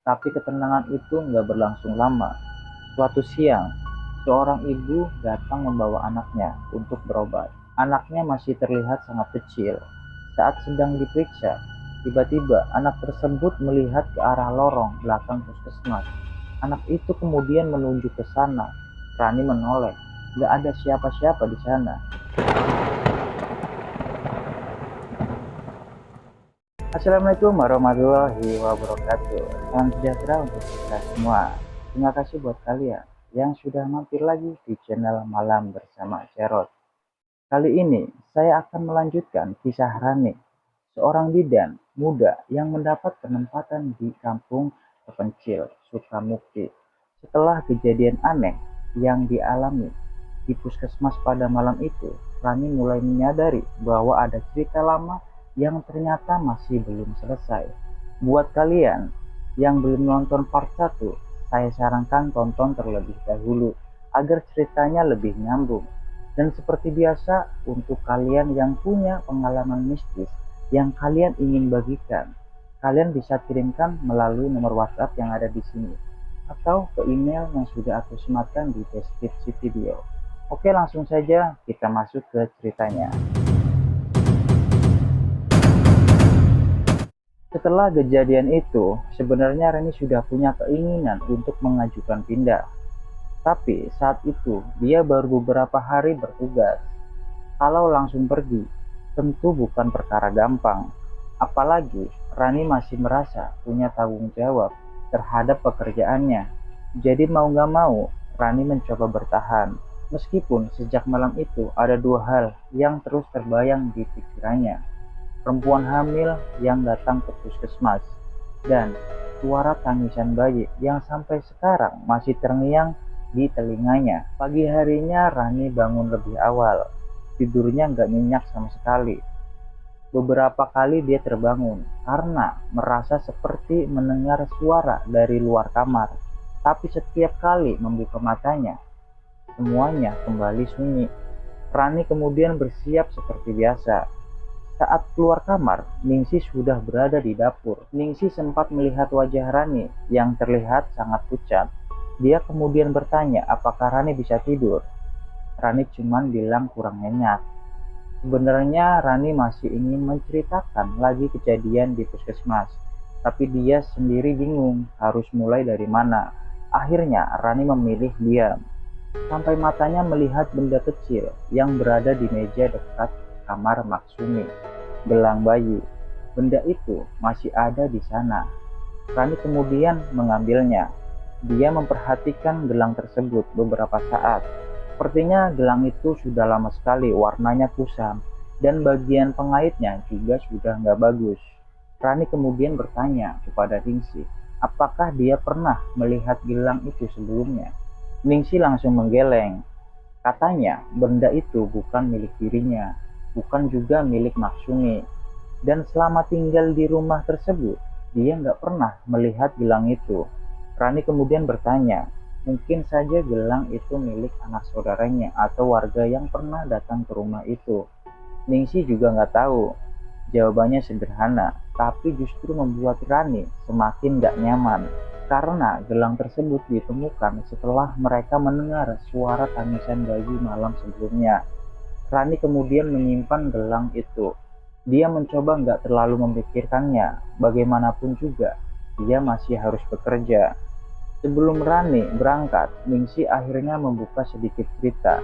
Tapi ketenangan itu nggak berlangsung lama. Suatu siang, seorang ibu datang membawa anaknya untuk berobat. Anaknya masih terlihat sangat kecil. Saat sedang diperiksa, tiba-tiba anak tersebut melihat ke arah lorong belakang puskesmas. Anak itu kemudian menunjuk ke sana. Rani menoleh. Gak ada siapa-siapa di sana. Assalamualaikum warahmatullahi wabarakatuh. Salam sejahtera untuk kita semua. Terima kasih buat kalian yang sudah mampir lagi di channel Malam Bersama Cerot. Kali ini saya akan melanjutkan kisah Rani, seorang bidan muda yang mendapat penempatan di kampung terpencil Sukamukti. Setelah kejadian aneh yang dialami di puskesmas pada malam itu, Rani mulai menyadari bahwa ada cerita lama yang ternyata masih belum selesai. Buat kalian yang belum nonton part 1, saya sarankan tonton terlebih dahulu agar ceritanya lebih nyambung. Dan seperti biasa, untuk kalian yang punya pengalaman mistis yang kalian ingin bagikan, kalian bisa kirimkan melalui nomor WhatsApp yang ada di sini atau ke email yang sudah aku sematkan di deskripsi video. Oke, langsung saja kita masuk ke ceritanya. Setelah kejadian itu, sebenarnya Reni sudah punya keinginan untuk mengajukan pindah. Tapi saat itu dia baru beberapa hari bertugas. Kalau langsung pergi, tentu bukan perkara gampang. Apalagi Rani masih merasa punya tanggung jawab terhadap pekerjaannya. Jadi mau gak mau, Rani mencoba bertahan. Meskipun sejak malam itu ada dua hal yang terus terbayang di pikirannya. Perempuan hamil yang datang ke puskesmas, dan suara tangisan bayi yang sampai sekarang masih terngiang di telinganya. Pagi harinya Rani bangun lebih awal. Tidurnya nggak nyenyak sama sekali. Beberapa kali dia terbangun karena merasa seperti mendengar suara dari luar kamar. Tapi setiap kali membuka matanya, semuanya kembali sunyi. Rani kemudian bersiap seperti biasa. Saat keluar kamar, Ningsih sudah berada di dapur. Ningsih sempat melihat wajah Rani yang terlihat sangat pucat. Dia kemudian bertanya apakah Rani bisa tidur. Rani cuman bilang kurang nyenyak. Sebenarnya Rani masih ingin menceritakan lagi kejadian di puskesmas, tapi dia sendiri bingung harus mulai dari mana. Akhirnya Rani memilih diam, sampai matanya melihat benda kecil yang berada di meja dekat kamar Maksumi. Gelang bayi. Benda itu masih ada di sana. Rani kemudian mengambilnya. Dia memperhatikan gelang tersebut beberapa saat. Sepertinya gelang itu sudah lama sekali warnanya kusam, dan bagian pengaitnya juga sudah nggak bagus. Rani kemudian bertanya kepada Ningsih, apakah dia pernah melihat gelang itu sebelumnya. Ningsih langsung menggeleng. Katanya benda itu bukan milik dirinya, bukan juga milik Maksumi. Dan selama tinggal di rumah tersebut, dia nggak pernah melihat gelang itu. Rani kemudian bertanya, mungkin saja gelang itu milik anak saudaranya atau warga yang pernah datang ke rumah itu. Ningsih juga nggak tahu. Jawabannya sederhana, tapi justru membuat Rani semakin nggak nyaman. Karena gelang tersebut ditemukan setelah mereka mendengar suara tangisan bayi malam sebelumnya. Rani kemudian menyimpan gelang itu. Dia mencoba nggak terlalu memikirkannya. Bagaimanapun juga, dia masih harus bekerja. Sebelum Rani berangkat, Ningsih akhirnya membuka sedikit cerita.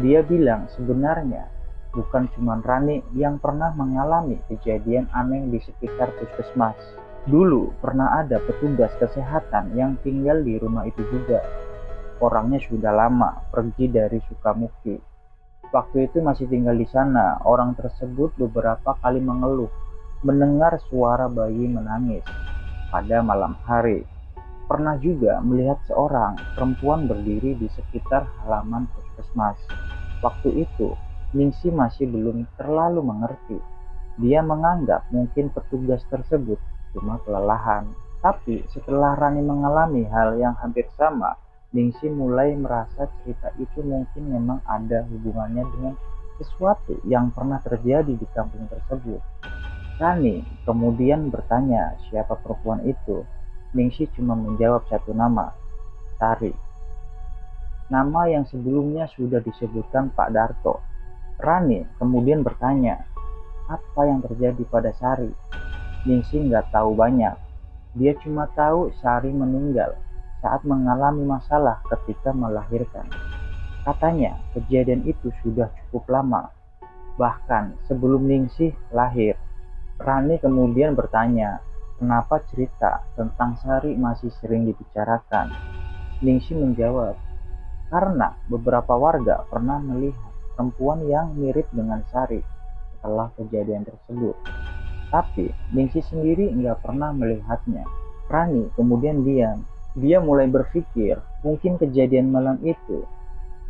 Dia bilang sebenarnya bukan cuma Rani yang pernah mengalami kejadian aneh di sekitar puskesmas. Dulu pernah ada petugas kesehatan yang tinggal di rumah itu juga. Orangnya sudah lama pergi dari Sukamukti. Waktu itu masih tinggal di sana. Orang tersebut beberapa kali mengeluh mendengar suara bayi menangis pada malam hari. Pernah juga melihat seorang perempuan berdiri di sekitar halaman puskesmas. Waktu itu, Ningsih masih belum terlalu mengerti. Dia menganggap mungkin petugas tersebut cuma kelelahan. Tapi setelah Rani mengalami hal yang hampir sama, Ningsih mulai merasa cerita itu mungkin memang ada hubungannya dengan sesuatu yang pernah terjadi di kampung tersebut. Rani kemudian bertanya siapa perempuan itu. Ningsih cuma menjawab satu nama, Sari. Nama yang sebelumnya sudah disebutkan Pak Darto. Rani kemudian bertanya, apa yang terjadi pada Sari? Ningsih nggak tahu banyak. Dia cuma tahu Sari meninggal saat mengalami masalah ketika melahirkan. Katanya kejadian itu sudah cukup lama, bahkan sebelum Ningsih lahir. Rani kemudian bertanya, kenapa cerita tentang Sari masih sering dibicarakan? Ningsih menjawab, karena beberapa warga pernah melihat perempuan yang mirip dengan Sari setelah kejadian tersebut. Tapi Ningsih sendiri nggak pernah melihatnya. Rani kemudian diam. Dia mulai berpikir, mungkin kejadian malam itu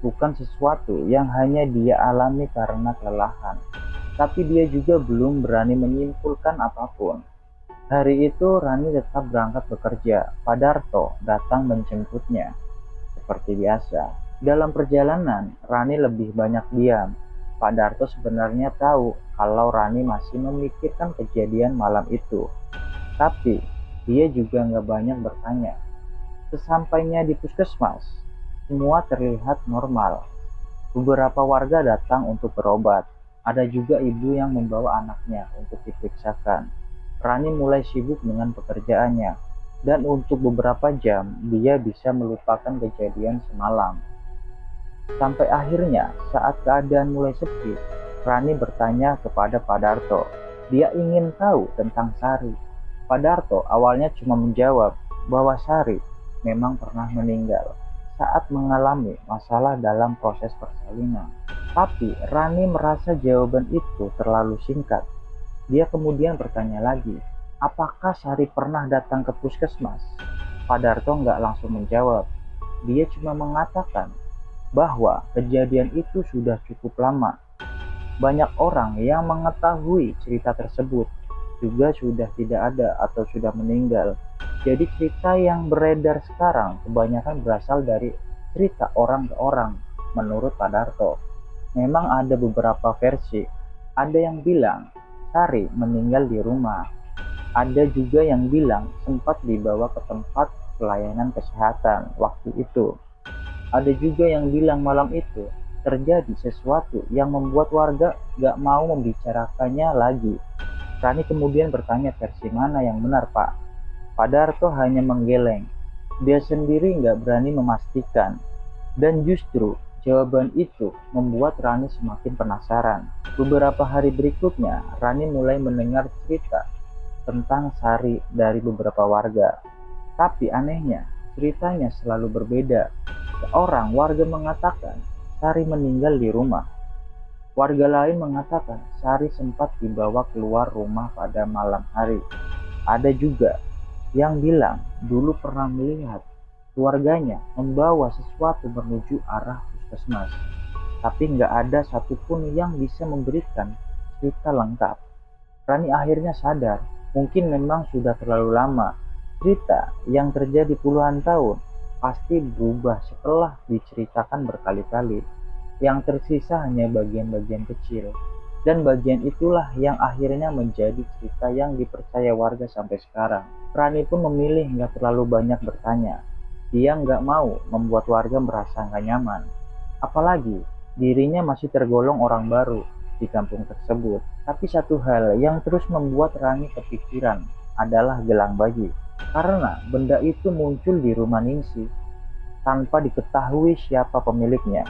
bukan sesuatu yang hanya dia alami karena kelelahan. Tapi dia juga belum berani menyimpulkan apapun. Hari itu Rani tetap berangkat bekerja. Pak Darto datang menjemputnya. Seperti biasa, dalam perjalanan Rani lebih banyak diam. Pak Darto sebenarnya tahu kalau Rani masih memikirkan kejadian malam itu. Tapi dia juga nggak banyak bertanya. Sesampainya di puskesmas, semua terlihat normal. Beberapa warga datang untuk berobat. Ada juga ibu yang membawa anaknya untuk diperiksakan. Rani mulai sibuk dengan pekerjaannya, dan untuk beberapa jam dia bisa melupakan kejadian semalam. Sampai akhirnya, saat keadaan mulai sepi, Rani bertanya kepada Pak Darto. Dia ingin tahu tentang Sari. Pak Darto awalnya cuma menjawab bahwa Sari memang pernah meninggal saat mengalami masalah dalam proses persalinan. Tapi Rani merasa jawaban itu terlalu singkat. Dia kemudian bertanya lagi, apakah Sari pernah datang ke puskesmas? Pak Darto nggak langsung menjawab. Dia cuma mengatakan bahwa kejadian itu sudah cukup lama. Banyak orang yang mengetahui cerita tersebut juga sudah tidak ada atau sudah meninggal. Jadi cerita yang beredar sekarang kebanyakan berasal dari cerita orang ke orang menurut Pak Darto. Memang ada beberapa versi. Ada yang bilang Sari meninggal di rumah. Ada juga yang bilang sempat dibawa ke tempat pelayanan kesehatan waktu itu. Ada juga yang bilang malam itu terjadi sesuatu yang membuat warga gak mau membicarakannya lagi. Rani kemudian bertanya versi mana yang benar, Pak. Pak Darto hanya menggeleng. Dia sendiri gak berani memastikan. Dan justru jawaban itu membuat Rani semakin penasaran. Beberapa hari berikutnya, Rani mulai mendengar cerita tentang Sari dari beberapa warga. Tapi anehnya, ceritanya selalu berbeda. Seorang warga mengatakan Sari meninggal di rumah. Warga lain mengatakan Sari sempat dibawa keluar rumah pada malam hari. Ada juga yang bilang dulu pernah melihat keluarganya membawa sesuatu menuju arah puskesmas. Tapi nggak ada satupun yang bisa memberikan cerita lengkap. Rani akhirnya sadar, mungkin memang sudah terlalu lama. Cerita yang terjadi puluhan tahun pasti berubah setelah diceritakan berkali-kali. Yang tersisa hanya bagian-bagian kecil. Dan bagian itulah yang akhirnya menjadi cerita yang dipercaya warga sampai sekarang. Rani pun memilih nggak terlalu banyak bertanya. Dia nggak mau membuat warga merasa nggak nyaman. Apalagi dirinya masih tergolong orang baru di kampung tersebut. Tapi satu hal yang terus membuat Rani kepikiran adalah gelang bayi. Karena benda itu muncul di rumah Ningsih tanpa diketahui siapa pemiliknya.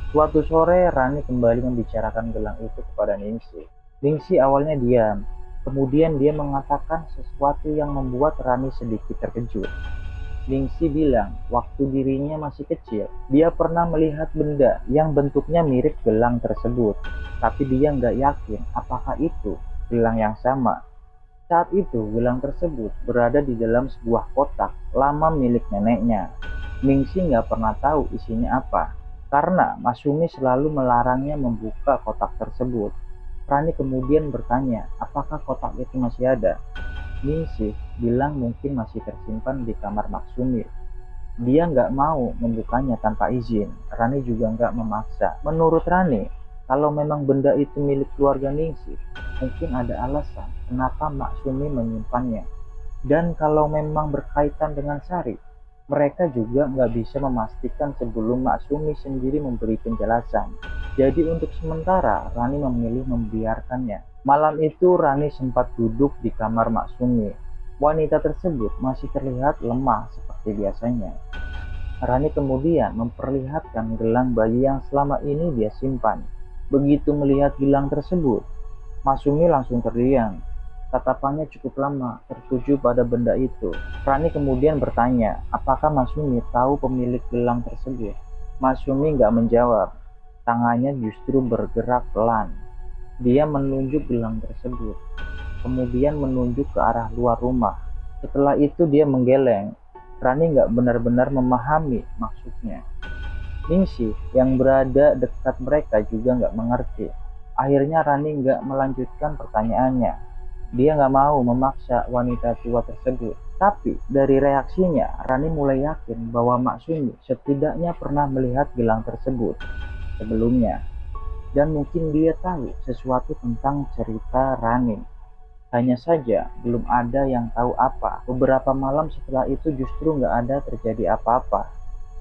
Suatu sore Rani kembali membicarakan gelang itu kepada Ningsih. Ningsih awalnya diam, kemudian dia mengatakan sesuatu yang membuat Rani sedikit terkejut. Ningsih bilang waktu dirinya masih kecil, dia pernah melihat benda yang bentuknya mirip gelang tersebut. Tapi dia nggak yakin apakah itu gelang yang sama. Saat itu gelang tersebut berada di dalam sebuah kotak lama milik neneknya. Ningsih nggak pernah tahu isinya apa, karena Mas Sumi selalu melarangnya membuka kotak tersebut. Rani kemudian bertanya, apakah kotak itu masih ada? Ningsih bilang mungkin masih tersimpan di kamar Maksumi. Dia nggak mau membukanya tanpa izin. Rani juga nggak memaksa. Menurut Rani, kalau memang benda itu milik keluarga Ningsih, mungkin ada alasan kenapa Maksumi menyimpannya. Dan kalau memang berkaitan dengan Sari, mereka juga nggak bisa memastikan sebelum Maksumi sendiri memberi penjelasan. Jadi untuk sementara, Rani memilih membiarkannya. Malam itu Rani sempat duduk di kamar Maksumi. Wanita tersebut masih terlihat lemah seperti biasanya. Rani kemudian memperlihatkan gelang bayi yang selama ini dia simpan. Begitu melihat gelang tersebut, Masumi langsung terdiam. Tatapannya cukup lama tertuju pada benda itu. Rani kemudian bertanya, apakah Masumi tahu pemilik gelang tersebut? Masumi nggak menjawab. Tangannya justru bergerak pelan. Dia menunjuk gelang tersebut, kemudian menunjuk ke arah luar rumah. Setelah itu dia menggeleng. Rani nggak benar-benar memahami maksudnya. Ningsih yang berada dekat mereka juga nggak mengerti. Akhirnya Rani nggak melanjutkan pertanyaannya. Dia nggak mau memaksa wanita tua tersebut. Tapi dari reaksinya, Rani mulai yakin bahwa Maksumi setidaknya pernah melihat gelang tersebut sebelumnya. Dan mungkin dia tahu sesuatu tentang cerita Rani. Hanya saja belum ada yang tahu apa. Beberapa malam setelah itu justru nggak ada terjadi apa-apa.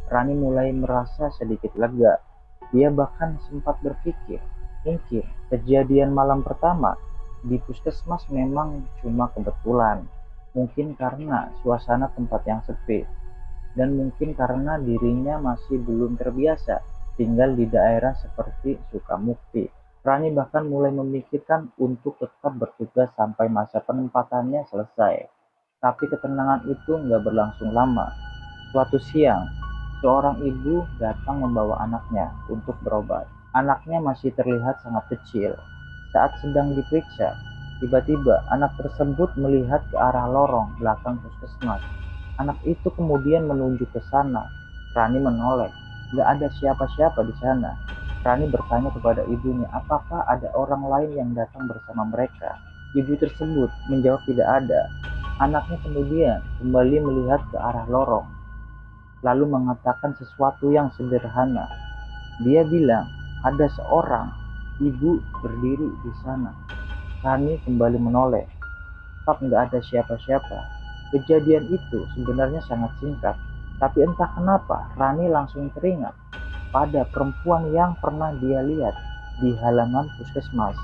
Rani mulai merasa sedikit lega. Dia bahkan sempat berpikir, mungkin kejadian malam pertama di puskesmas memang cuma kebetulan. Mungkin karena suasana tempat yang sepi, dan mungkin karena dirinya masih belum terbiasa tinggal di daerah seperti Sukamukti. Rani bahkan mulai memikirkan untuk tetap bertugas sampai masa penempatannya selesai. Tapi ketenangan itu nggak berlangsung lama. Suatu siang, seorang ibu datang membawa anaknya untuk berobat. Anaknya masih terlihat sangat kecil. Saat sedang diperiksa, tiba-tiba anak tersebut melihat ke arah lorong belakang puskesmas. Anak itu kemudian menunjuk ke sana. Rani menoleh. Gak ada siapa-siapa di sana. Rani bertanya kepada ibunya, apakah ada orang lain yang datang bersama mereka? Ibu tersebut menjawab tidak ada. Anaknya kemudian kembali melihat ke arah lorong, lalu mengatakan sesuatu yang sederhana. Dia bilang, ada seorang ibu berdiri di sana. Rani kembali menoleh. Tetap nggak ada siapa-siapa. Kejadian itu sebenarnya sangat singkat, tapi entah kenapa Rani langsung teringat pada perempuan yang pernah dia lihat di halaman puskesmas.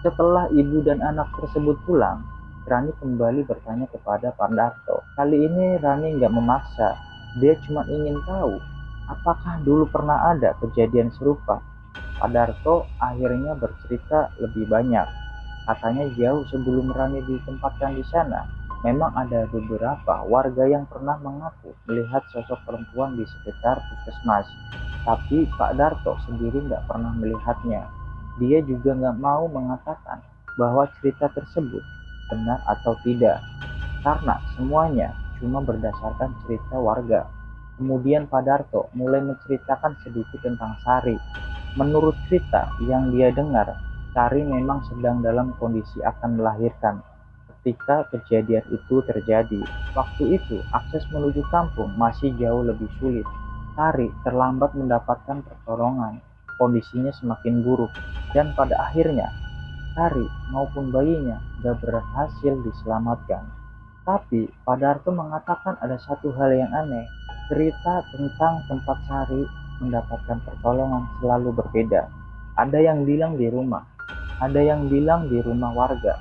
Setelah ibu dan anak tersebut pulang, Rani kembali bertanya kepada Pandarto. Kali ini Rani nggak memaksa, dia cuma ingin tahu apakah dulu pernah ada kejadian serupa. Pandarto akhirnya bercerita lebih banyak. Katanya jauh sebelum Rani ditempatkan di sana, memang ada beberapa warga yang pernah mengaku melihat sosok perempuan di sekitar puskesmas. Tapi Pak Darto sendiri nggak pernah melihatnya. Dia juga nggak mau mengatakan bahwa cerita tersebut benar atau tidak, karena semuanya cuma berdasarkan cerita warga. Kemudian Pak Darto mulai menceritakan sedikit tentang Sari. Menurut cerita yang dia dengar, Sari memang sedang dalam kondisi akan melahirkan ketika kejadian itu terjadi. Waktu itu, akses menuju kampung masih jauh lebih sulit. Sari terlambat mendapatkan pertolongan. Kondisinya semakin buruk, dan pada akhirnya, Sari maupun bayinya gak berhasil diselamatkan. Tapi, Pak Darto mengatakan ada satu hal yang aneh. Cerita tentang tempat Sari mendapatkan pertolongan selalu berbeda. Ada yang bilang di rumah, ada yang bilang di rumah warga,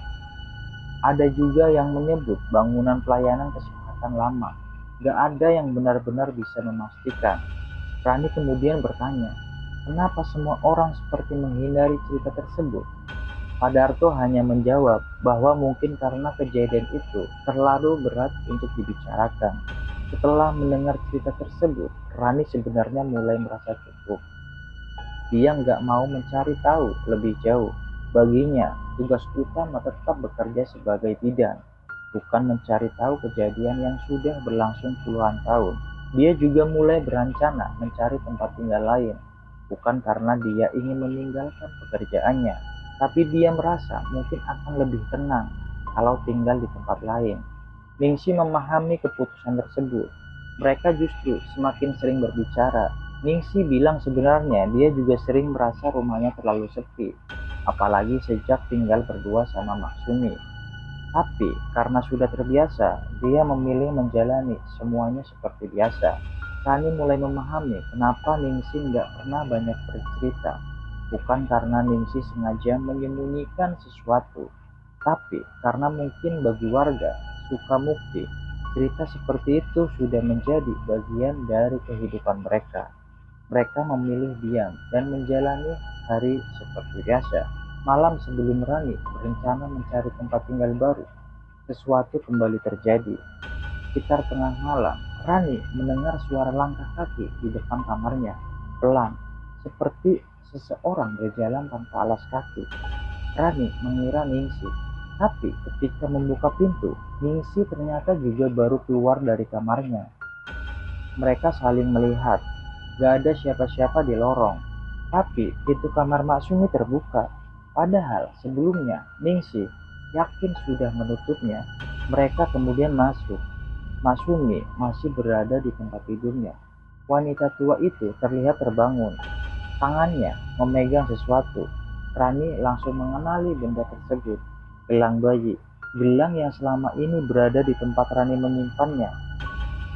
ada juga yang menyebut bangunan pelayanan kesehatan lama. Gak ada yang benar-benar bisa memastikan. Rani kemudian bertanya, kenapa semua orang seperti menghindari cerita tersebut? Pak Darto hanya menjawab bahwa mungkin karena kejadian itu terlalu berat untuk dibicarakan. Setelah mendengar cerita tersebut, Rani sebenarnya mulai merasa cukup. Dia nggak mau mencari tahu lebih jauh. Baginya, tugas utama tetap bekerja sebagai bidan, bukan mencari tahu kejadian yang sudah berlangsung puluhan tahun. Dia juga mulai berencana mencari tempat tinggal lain, bukan karena dia ingin meninggalkan pekerjaannya, tapi dia merasa mungkin akan lebih tenang kalau tinggal di tempat lain. Ningsih memahami keputusan tersebut. Mereka justru semakin sering berbicara. Ningsih bilang sebenarnya dia juga sering merasa rumahnya terlalu sepi, apalagi sejak tinggal berdua sama Maksumi. Tapi karena sudah terbiasa, dia memilih menjalani semuanya seperti biasa. Rani mulai memahami kenapa Ningsih nggak pernah banyak bercerita. Bukan karena Ningsih sengaja menyembunyikan sesuatu, tapi karena mungkin bagi warga Sukamukti, cerita seperti itu sudah menjadi bagian dari kehidupan mereka. Mereka memilih diam dan menjalani hari seperti biasa. Malam sebelum Rani berencana mencari tempat tinggal baru, sesuatu kembali terjadi. Sekitar tengah malam, Rani mendengar suara langkah kaki di depan kamarnya, pelan, seperti seseorang berjalan tanpa alas kaki. Rani mengira Ningsih, tapi ketika membuka pintu, Ningsih ternyata juga baru keluar dari kamarnya. Mereka saling melihat. Gak ada siapa-siapa di lorong. Tapi pintu kamar Maksumi terbuka. Padahal sebelumnya Ningsih yakin sudah menutupnya. Mereka kemudian masuk. Maksumi masih berada di tempat tidurnya. Wanita tua itu terlihat terbangun. Tangannya memegang sesuatu. Rani langsung mengenali benda tersebut. Gelang bayi. Gelang yang selama ini berada di tempat Rani menyimpannya.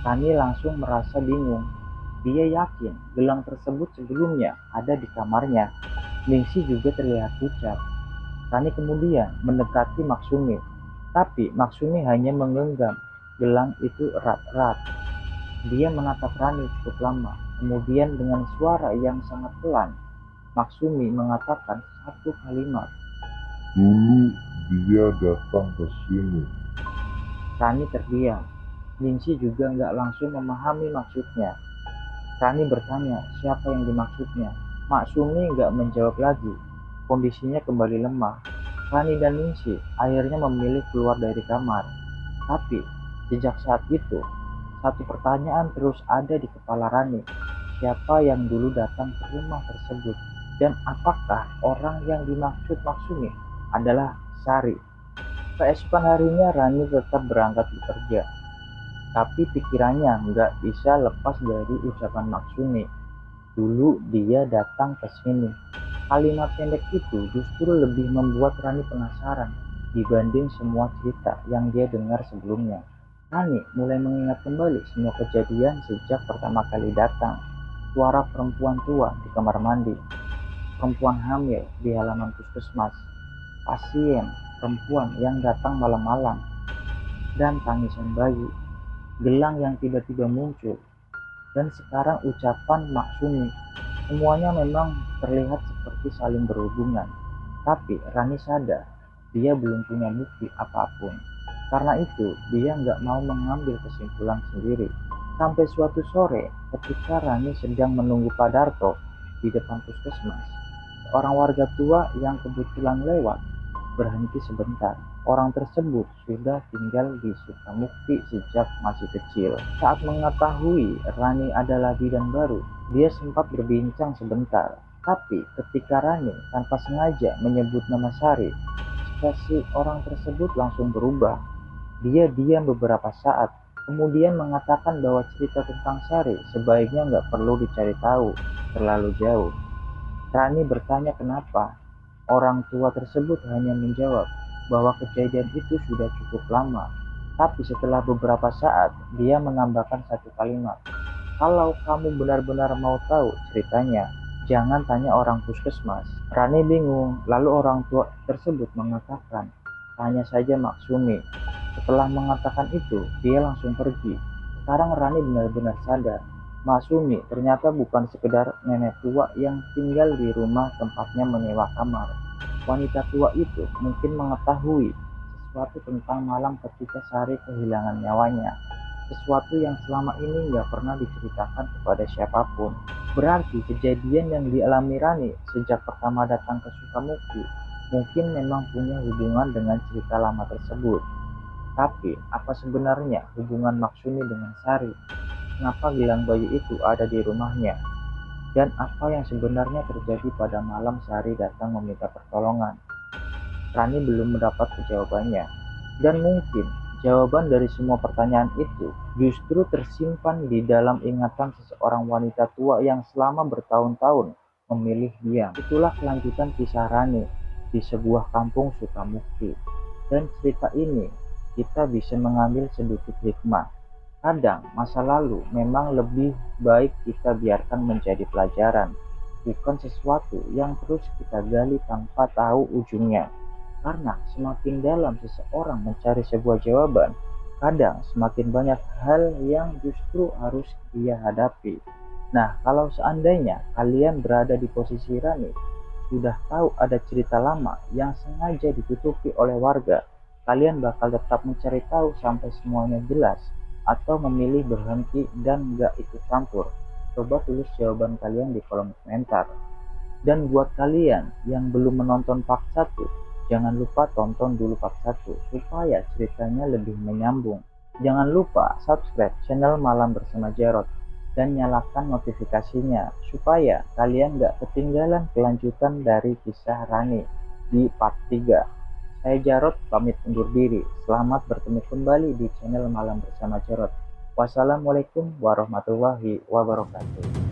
Rani langsung merasa bingung. Dia yakin gelang tersebut sebelumnya ada di kamarnya. Ningsih juga terlihat pucat. Rani kemudian mendekati Maksumi, tapi Maksumi hanya menggenggam gelang itu erat-erat. Dia menatap Rani cukup lama. Kemudian dengan suara yang sangat pelan, Maksumi mengatakan satu kalimat. Dulu dia datang ke sini. Rani terdiam. Ningsih juga nggak langsung memahami maksudnya. Rani bertanya siapa yang dimaksudnya. Maksumi nggak menjawab lagi. Kondisinya kembali lemah. Rani dan Ningsih akhirnya memilih keluar dari kamar. Tapi sejak saat itu, satu pertanyaan terus ada di kepala Rani. Siapa yang dulu datang ke rumah tersebut? Dan apakah orang yang dimaksud Maksumi adalah Sari? Keesokan harinya Rani tetap berangkat bekerja. Tapi pikirannya nggak bisa lepas dari ucapan Maksumi. Dulu dia datang ke sini. Kalimat pendek itu justru lebih membuat Rani penasaran dibanding semua cerita yang dia dengar sebelumnya. Rani mulai mengingat kembali semua kejadian sejak pertama kali datang. Suara perempuan tua di kamar mandi, perempuan hamil di halaman puskesmas, pasien perempuan yang datang malam-malam, dan tangisan bayi, gelang yang tiba-tiba muncul, dan sekarang ucapan Maksumi. Semuanya memang terlihat seperti saling berhubungan, tapi Rani sadar dia belum punya bukti apapun. Karena itu, dia nggak mau mengambil kesimpulan sendiri. Sampai suatu sore, ketika Rani sedang menunggu Pak Darto di depan puskesmas, seorang warga tua yang kebetulan lewat berhenti sebentar. Orang tersebut sudah tinggal di Sukamukti sejak masih kecil. Saat mengetahui Rani adalah bidan baru, dia sempat berbincang sebentar. Tapi ketika Rani tanpa sengaja menyebut nama Sari, ekspresi orang tersebut langsung berubah. Dia diam beberapa saat, kemudian mengatakan bahwa cerita tentang Sari sebaiknya nggak perlu dicari tahu terlalu jauh. Rani bertanya kenapa. Orang tua tersebut hanya menjawab bahwa kejadian itu sudah cukup lama. Tapi setelah beberapa saat, dia menambahkan satu kalimat. Kalau kamu benar-benar mau tahu ceritanya, jangan tanya orang puskesmas. Rani bingung, lalu orang tua tersebut mengatakan, tanya saja Maksumi. Setelah mengatakan itu, dia langsung pergi. Sekarang Rani benar-benar sadar. Maksumi ternyata bukan sekedar nenek tua yang tinggal di rumah tempatnya menyewa kamar. Wanita tua itu mungkin mengetahui sesuatu tentang malam ketika Sari kehilangan nyawanya. Sesuatu yang selama ini nggak pernah diceritakan kepada siapapun. Berarti kejadian yang dialami Rani sejak pertama datang ke Sukamukti mungkin memang punya hubungan dengan cerita lama tersebut. Tapi apa sebenarnya hubungan Maksumi dengan Sari? Kenapa gelang bayi itu ada di rumahnya? Dan apa yang sebenarnya terjadi pada malam Sari datang meminta pertolongan? Rani belum mendapat jawabannya. Dan mungkin jawaban dari semua pertanyaan itu justru tersimpan di dalam ingatan seseorang wanita tua yang selama bertahun-tahun memilih diam. Itulah kelanjutan kisah Rani di sebuah kampung Sukamukti. Dan cerita ini kita bisa mengambil sedikit hikmah. Kadang masa lalu memang lebih baik kita biarkan menjadi pelajaran, bukan sesuatu yang terus kita gali tanpa tahu ujungnya. Karena semakin dalam seseorang mencari sebuah jawaban, kadang semakin banyak hal yang justru harus dia hadapi. Nah, kalau seandainya kalian berada di posisi Rani, sudah tahu ada cerita lama yang sengaja ditutupi oleh warga, kalian bakal tetap mencari tahu sampai semuanya jelas, atau memilih berhenti dan nggak ikut campur? Coba tulis jawaban kalian di kolom komentar. Dan buat kalian yang belum menonton part 1, jangan lupa tonton dulu part 1 supaya ceritanya lebih menyambung. Jangan lupa subscribe channel Malam Bersama Jarod dan nyalakan notifikasinya supaya kalian gak ketinggalan kelanjutan dari kisah Rani di part 3. Saya Jarod pamit undur diri. Selamat bertemu kembali di channel Malam Bersama Jarod. Wassalamualaikum warahmatullahi wabarakatuh.